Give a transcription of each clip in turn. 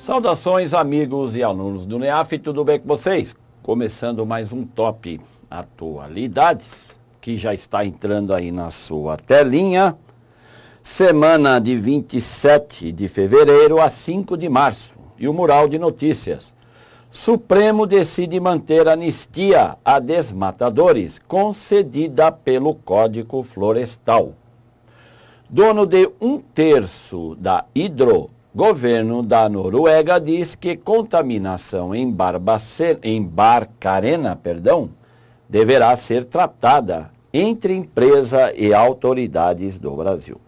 Saudações, amigos e alunos do NEAF, tudo bem com vocês? Começando mais um Top Atualidades, que já está entrando aí na sua telinha. Semana de 27 de fevereiro a 5 de março. E o mural de notícias. Supremo decide manter anistia a desmatadores, concedida pelo Código Florestal. Dono de 1/3 da Hydro, governo da Noruega diz que contaminação em Barcarena, deverá ser tratada entre empresa e autoridades do Brasil.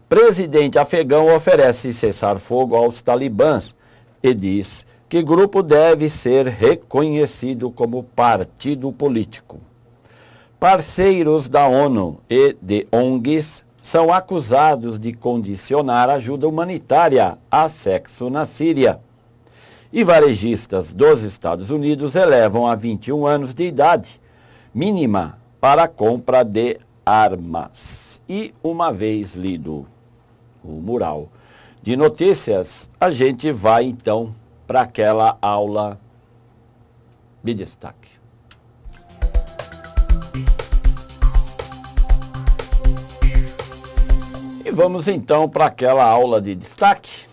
Presidente afegão oferece cessar-fogo aos talibãs e diz que grupo deve ser reconhecido como partido político. Parceiros da ONU e de ONGs são acusados de condicionar ajuda humanitária a sexo na Síria. E varejistas dos Estados Unidos elevam a 21 anos de idade mínima para a compra de armas. E uma vez lido o mural de notícias, a gente vai então para aquela aula de destaque. E vamos então para aquela aula de destaque,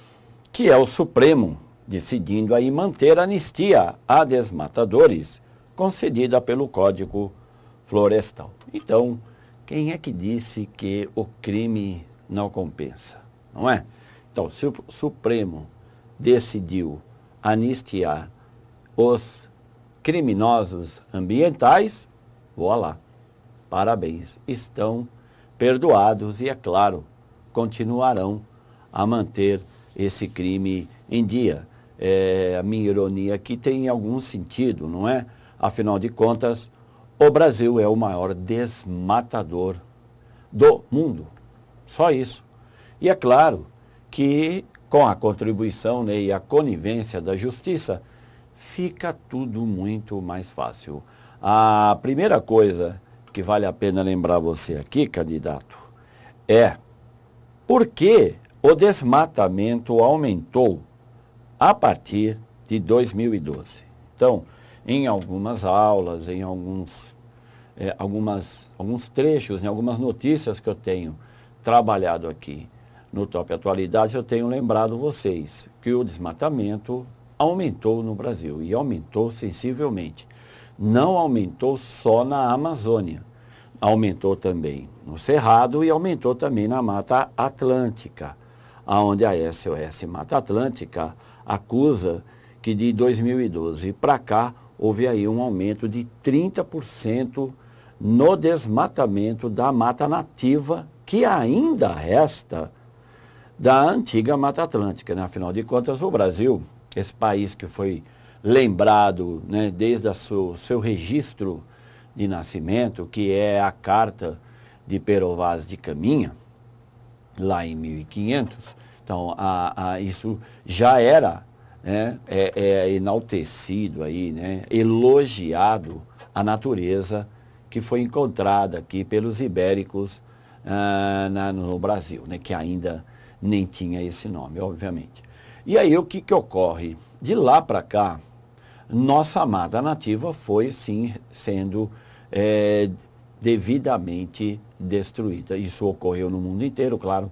que é o Supremo decidindo aí manter anistia a desmatadores, concedida pelo Código Florestal. Então, quem é que disse que o crime não compensa, não é? Então, se o Supremo decidiu anistiar os criminosos ambientais, voa lá, parabéns, estão perdoados e, é claro, continuarão a manter esse crime em dia. A minha ironia aqui tem algum sentido, não é? Afinal de contas, o Brasil é o maior desmatador do mundo. Só isso. E é claro que com a contribuição, né, e a conivência da justiça, fica tudo muito mais fácil. A primeira coisa que vale a pena lembrar você aqui, candidato, é por que o desmatamento aumentou a partir de 2012. Então, em algumas aulas, em alguns trechos, em algumas notícias que eu tenho trabalhado aqui no Top Atualidades, eu tenho lembrado vocês que o desmatamento aumentou no Brasil e aumentou sensivelmente. Não aumentou só na Amazônia, aumentou também no Cerrado e aumentou também na Mata Atlântica, onde a SOS Mata Atlântica acusa que de 2012 para cá houve aí um aumento de 30% no desmatamento da mata nativa que ainda resta da antiga Mata Atlântica, né? Afinal de contas, o Brasil, esse país que foi lembrado, né, desde o seu registro de nascimento, que é a Carta de Pero Vaz de Caminha, lá em 1500, então isso já era, né, enaltecido aí, né, elogiado a natureza que foi encontrada aqui pelos ibéricos no Brasil, né, que ainda nem tinha esse nome, obviamente. E aí o que ocorre? De lá para cá, nossa mata nativa foi sim sendo devidamente destruída. Isso ocorreu no mundo inteiro, claro,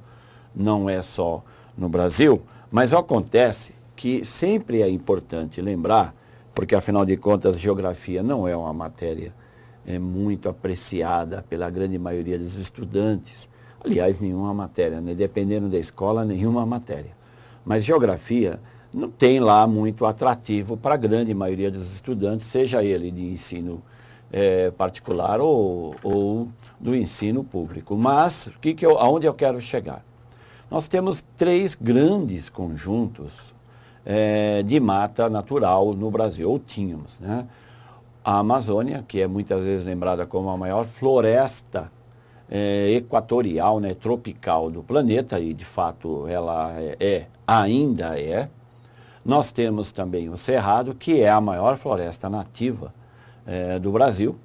não é só no Brasil, mas acontece que sempre é importante lembrar, porque afinal de contas geografia não é uma matéria muito apreciada pela grande maioria dos estudantes. Aliás, nenhuma matéria, né? Dependendo da escola, nenhuma matéria. Mas geografia não tem lá muito atrativo para a grande maioria dos estudantes, seja ele de ensino particular ou do ensino público. Mas aonde eu quero chegar? Nós temos 3 grandes conjuntos de mata natural no Brasil, ou tínhamos, né? A Amazônia, que é muitas vezes lembrada como a maior floresta equatorial, né, tropical do planeta, e de fato ela ainda é. Nós temos também o Cerrado, que é a maior floresta nativa do Brasil,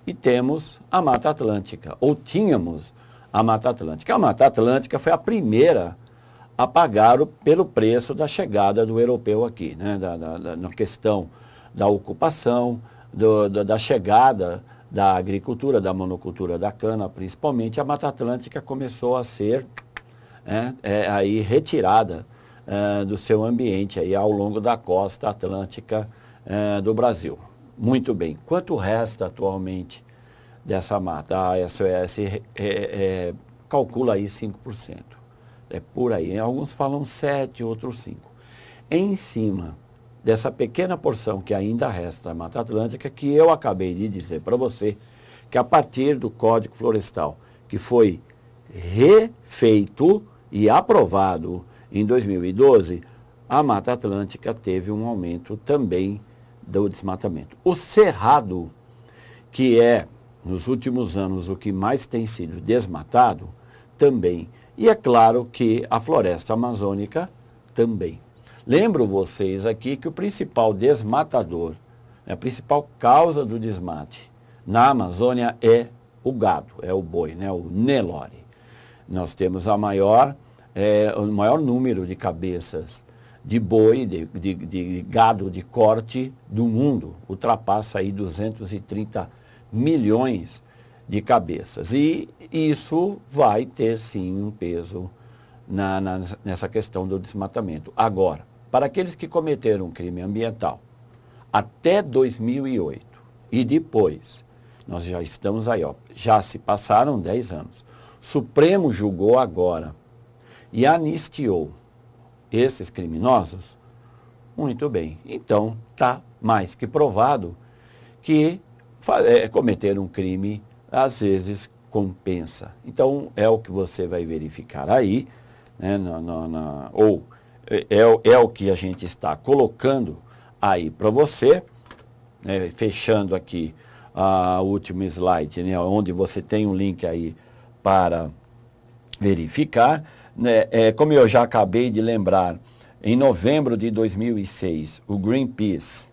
e temos a Mata Atlântica, ou tínhamos a Mata Atlântica. A Mata Atlântica foi a primeira a pagar pelo preço da chegada do europeu aqui, né? Na questão da ocupação, da chegada da agricultura, da monocultura da cana, principalmente, a Mata Atlântica começou a ser aí retirada do seu ambiente aí ao longo da costa atlântica do Brasil. Muito bem. Quanto resta atualmente dessa mata? A SOS calcula aí 5%. É por aí. Alguns falam 7, outros 5. Em cima dessa pequena porção que ainda resta da Mata Atlântica, que eu acabei de dizer para você, que a partir do Código Florestal, que foi refeito e aprovado em 2012, a Mata Atlântica teve um aumento também do desmatamento. O cerrado, que é, nos últimos anos, o que mais tem sido desmatado, também. E é claro que a floresta amazônica também. Lembro vocês aqui que o principal desmatador, a principal causa do desmate na Amazônia é o gado, é o boi, né, o Nelore. Nós temos o maior número de cabeças de boi, de gado de corte do mundo. Ultrapassa aí 230 milhões de cabeças. E isso vai ter sim um peso nessa questão do desmatamento. Agora, para aqueles que cometeram um crime ambiental até 2008 e depois, nós já estamos aí, já se passaram 10 anos. O Supremo julgou agora e anistiou esses criminosos. Muito bem. Então, está mais que provado que cometer um crime, às vezes, compensa. Então, é o que você vai verificar aí, né, é o que a gente está colocando aí para você, né, fechando aqui a última slide, né, onde você tem um link aí para verificar. Né, como eu já acabei de lembrar, em novembro de 2006, o Greenpeace,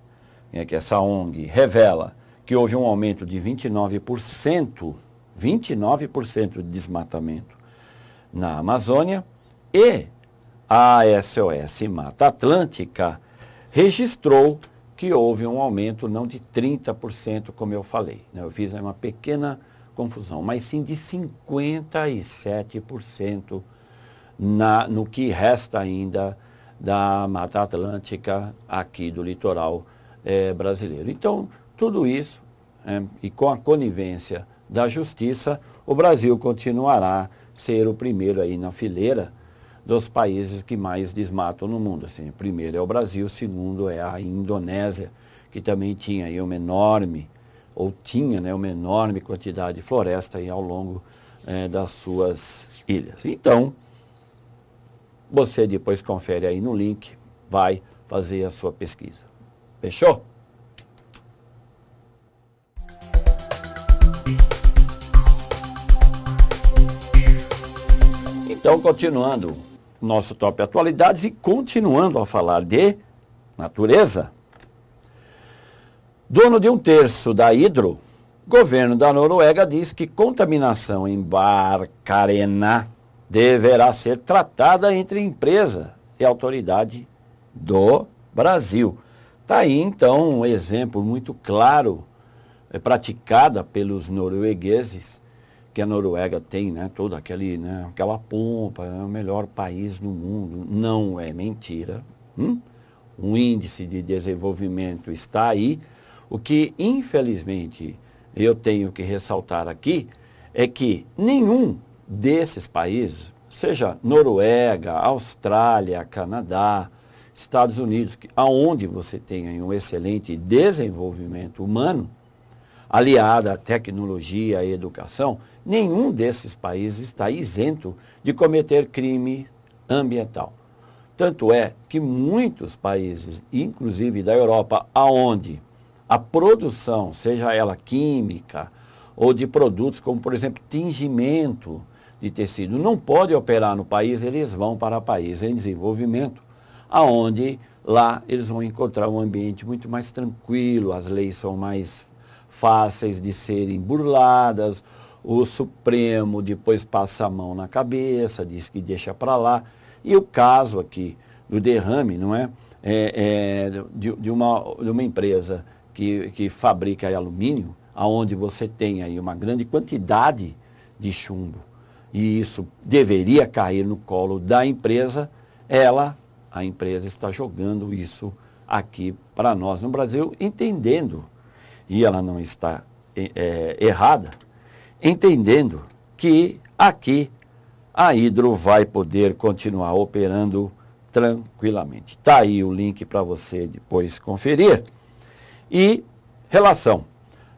que é essa ONG, revela que houve um aumento de 29% de desmatamento na Amazônia, e a SOS Mata Atlântica registrou que houve um aumento não de 30%, como eu falei, né? Eu fiz uma pequena confusão, mas sim de 57% no que resta ainda da Mata Atlântica aqui do litoral brasileiro. Então, tudo isso, e com a conivência da Justiça, o Brasil continuará a ser o primeiro aí na fileira dos países que mais desmatam no mundo. Assim, o primeiro é o Brasil, o segundo é a Indonésia, que também tinha aí uma enorme quantidade de floresta aí ao longo das suas ilhas. Então, você depois confere aí no link, vai fazer a sua pesquisa. Fechou? Então, continuando nosso Top Atualidades e continuando a falar de natureza. Dono de 1/3 da Hydro, governo da Noruega diz que contaminação em Barcarena deverá ser tratada entre empresa e autoridade do Brasil. Está aí, então, um exemplo muito claro, praticada pelos noruegueses, que a Noruega tem, né, toda aquela pompa, é o melhor país no mundo. Não é mentira. O índice de desenvolvimento está aí. O que, infelizmente, eu tenho que ressaltar aqui é que nenhum desses países, seja Noruega, Austrália, Canadá, Estados Unidos, aonde você tem um excelente desenvolvimento humano, aliado à tecnologia e educação, nenhum desses países está isento de cometer crime ambiental. Tanto é que muitos países, inclusive da Europa, aonde a produção, seja ela química ou de produtos como, por exemplo, tingimento de tecido, não pode operar no país, eles vão para países em desenvolvimento, aonde lá eles vão encontrar um ambiente muito mais tranquilo, as leis são mais fáceis de serem burladas, o Supremo depois passa a mão na cabeça, diz que deixa para lá. E o caso aqui do derrame, não é? De uma empresa que fabrica alumínio, aonde você tem aí uma grande quantidade de chumbo, e isso deveria cair no colo da empresa, a empresa está jogando isso aqui para nós no Brasil, entendendo, e ela não está errada, entendendo que aqui a Hidro vai poder continuar operando tranquilamente. Está aí o link para você depois conferir. E relação: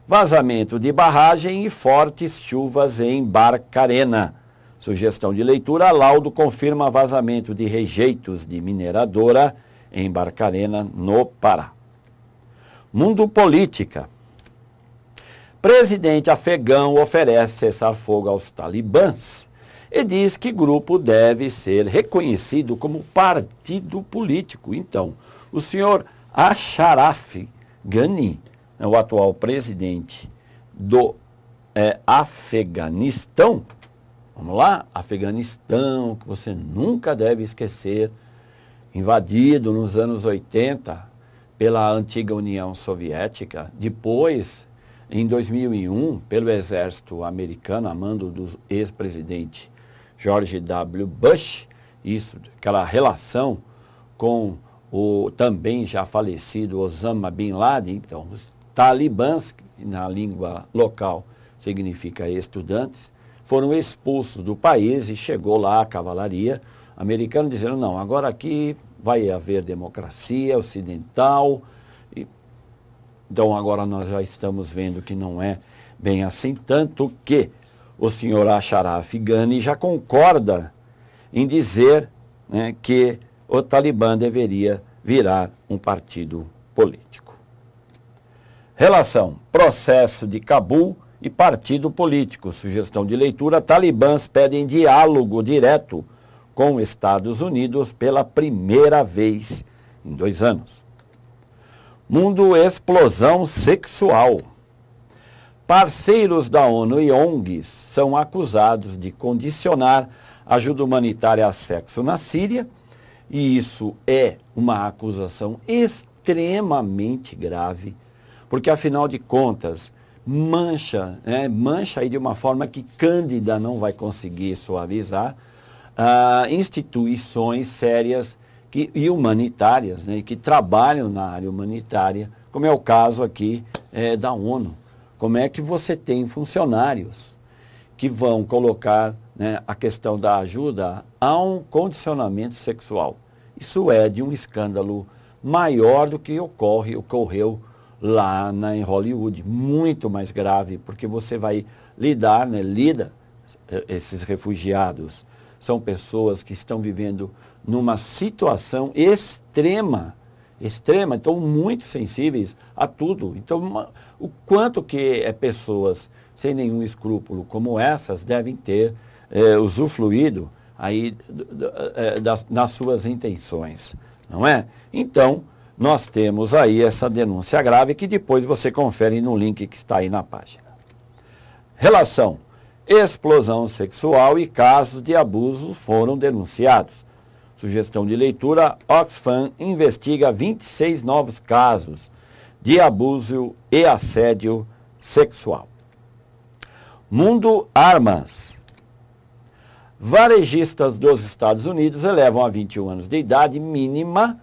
vazamento de barragem e fortes chuvas em Barcarena. Sugestão de leitura: laudo confirma vazamento de rejeitos de mineradora em Barcarena, no Pará. Mundo política. Presidente afegão oferece cessar-fogo aos talibãs e diz que grupo deve ser reconhecido como partido político. Então, o senhor Ashraf Ghani, o atual presidente do Afeganistão, vamos lá, Afeganistão, que você nunca deve esquecer, invadido nos anos 80 pela antiga União Soviética, depois, em 2001, pelo exército americano, a mando do ex-presidente George W. Bush, isso, aquela relação com o também já falecido Osama Bin Laden. Então, os talibãs, que na língua local significa estudantes, foram expulsos do país e chegou lá a cavalaria americana dizendo: não, agora aqui vai haver democracia ocidental. Então agora nós já estamos vendo que não é bem assim, tanto que o senhor Ashraf Ghani já concorda em dizer, né, que o Talibã deveria virar um partido político. Relação: processo de Cabul e partido político. Sugestão de leitura: talibãs pedem diálogo direto com Estados Unidos pela primeira vez em 2 anos. Mundo explosão sexual. Parceiros da ONU e ONGs são acusados de condicionar ajuda humanitária a sexo na Síria, e isso é uma acusação extremamente grave, porque afinal de contas mancha aí de uma forma que Cândida não vai conseguir suavizar, instituições sérias e humanitárias, né, que trabalham na área humanitária, como é o caso aqui da ONU. Como é que você tem funcionários que vão colocar, né, a questão da ajuda a um condicionamento sexual? Isso é de um escândalo maior do que ocorreu lá em Hollywood, muito mais grave, porque você vai esses refugiados são pessoas que estão vivendo numa situação extrema, então muito sensíveis a tudo. Então, o quanto que pessoas sem nenhum escrúpulo como essas devem ter usufruído aí nas suas intenções, não é? Então, nós temos aí essa denúncia grave que depois você confere no link que está aí na página. Relação: explosão sexual e casos de abuso foram denunciados. Sugestão de leitura: Oxfam investiga 26 novos casos de abuso e assédio sexual. Mundo armas. Varejistas dos Estados Unidos elevam a 21 anos de idade mínima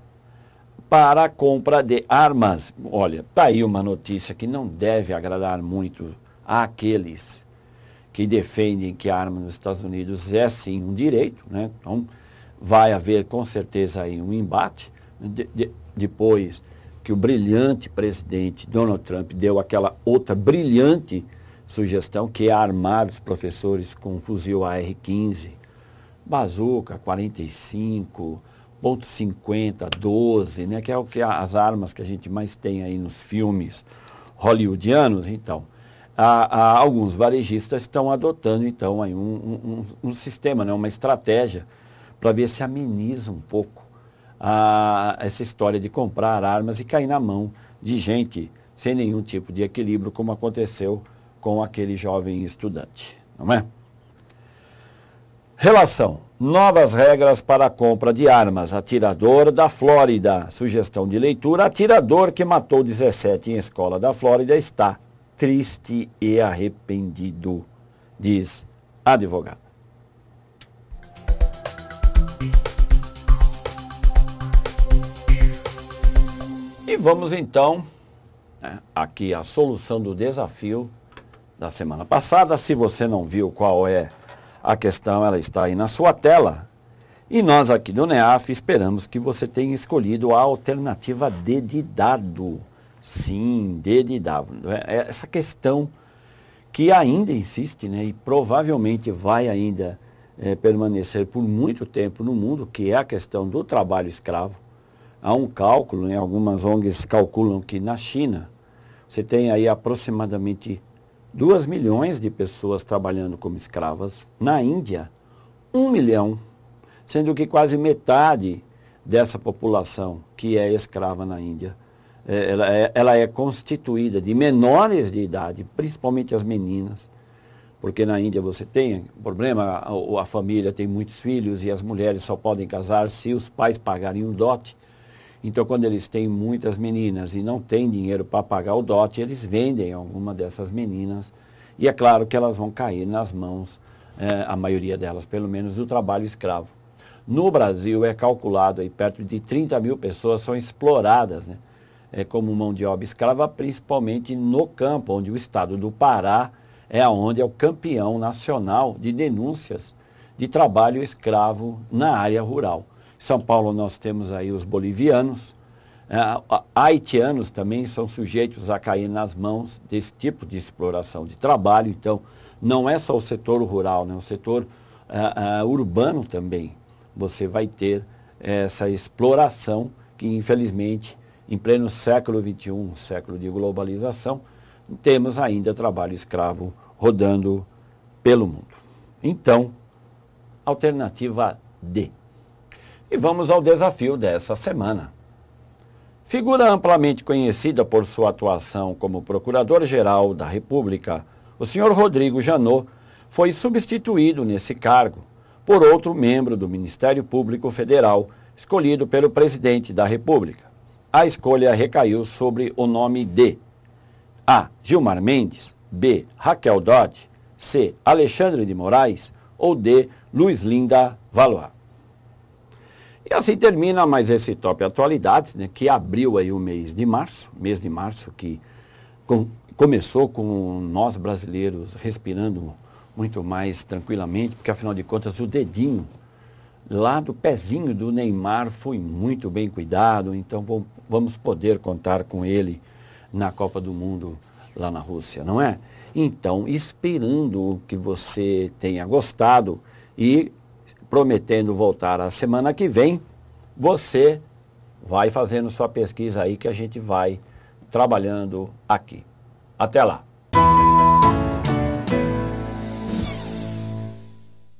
para a compra de armas. Olha, está aí uma notícia que não deve agradar muito àqueles que defendem que a arma nos Estados Unidos é sim um direito, né? Então, vai haver com certeza aí um embate, depois que o brilhante presidente Donald Trump deu aquela outra brilhante sugestão, que é armar os professores com fuzil AR-15, bazuca 45, .50, 12, né, que é o que as armas que a gente mais tem aí nos filmes hollywoodianos. Então, alguns varejistas estão adotando então aí um sistema, né, uma estratégia para ver se ameniza um pouco essa história de comprar armas e cair na mão de gente sem nenhum tipo de equilíbrio, como aconteceu com aquele jovem estudante, não é? Relação: Novas regras para a compra de armas. Atirador da Flórida. Sugestão de leitura. Atirador que matou 17 em escola da Flórida está triste e arrependido, diz advogado. E vamos então, aqui a solução do desafio da semana passada. Se você não viu qual é a questão, ela está aí na sua tela. E nós aqui do NEAF esperamos que você tenha escolhido a alternativa D de dado. Sim, D de dado. Essa questão que ainda insiste, né, e provavelmente vai ainda permanecer por muito tempo no mundo, que é a questão do trabalho escravo. Há um cálculo, né, algumas ONGs calculam que na China você tem aí aproximadamente 2 milhões de pessoas trabalhando como escravas. Na Índia, 1 milhão, sendo que quase metade dessa população que é escrava na Índia, ela é constituída de menores de idade, principalmente as meninas, porque na Índia você tem problema, a família tem muitos filhos e as mulheres só podem casar se os pais pagarem um dote. Então, quando eles têm muitas meninas e não têm dinheiro para pagar o dote, eles vendem alguma dessas meninas. E é claro que elas vão cair nas mãos, a maioria delas, pelo menos, do trabalho escravo. No Brasil, é calculado aí perto de 30 mil pessoas são exploradas, né, como mão de obra escrava, principalmente no campo, onde o estado do Pará é onde é o campeão nacional de denúncias de trabalho escravo na área rural. Em São Paulo nós temos aí os bolivianos, haitianos também são sujeitos a cair nas mãos desse tipo de exploração de trabalho. Então, não é só o setor rural, né? O setor urbano também. Você vai ter essa exploração que, infelizmente, em pleno século XXI, século de globalização, temos ainda trabalho escravo rodando pelo mundo. Então, alternativa D. E vamos ao desafio dessa semana. Figura amplamente conhecida por sua atuação como Procurador-Geral da República, o senhor Rodrigo Janot foi substituído nesse cargo por outro membro do Ministério Público Federal, escolhido pelo Presidente da República. A escolha recaiu sobre o nome de A. Gilmar Mendes, B. Raquel Dodge, C. Alexandre de Moraes ou D. Luiz Linda Valois. E assim termina mais esse Top Atualidades, né, que abriu aí o mês de março que começou com nós brasileiros respirando muito mais tranquilamente, porque afinal de contas o dedinho lá do pezinho do Neymar foi muito bem cuidado, então vamos poder contar com ele na Copa do Mundo lá na Rússia, não é? Então, esperando que você tenha gostado e prometendo voltar a semana que vem, você vai fazendo sua pesquisa aí que a gente vai trabalhando aqui. Até lá!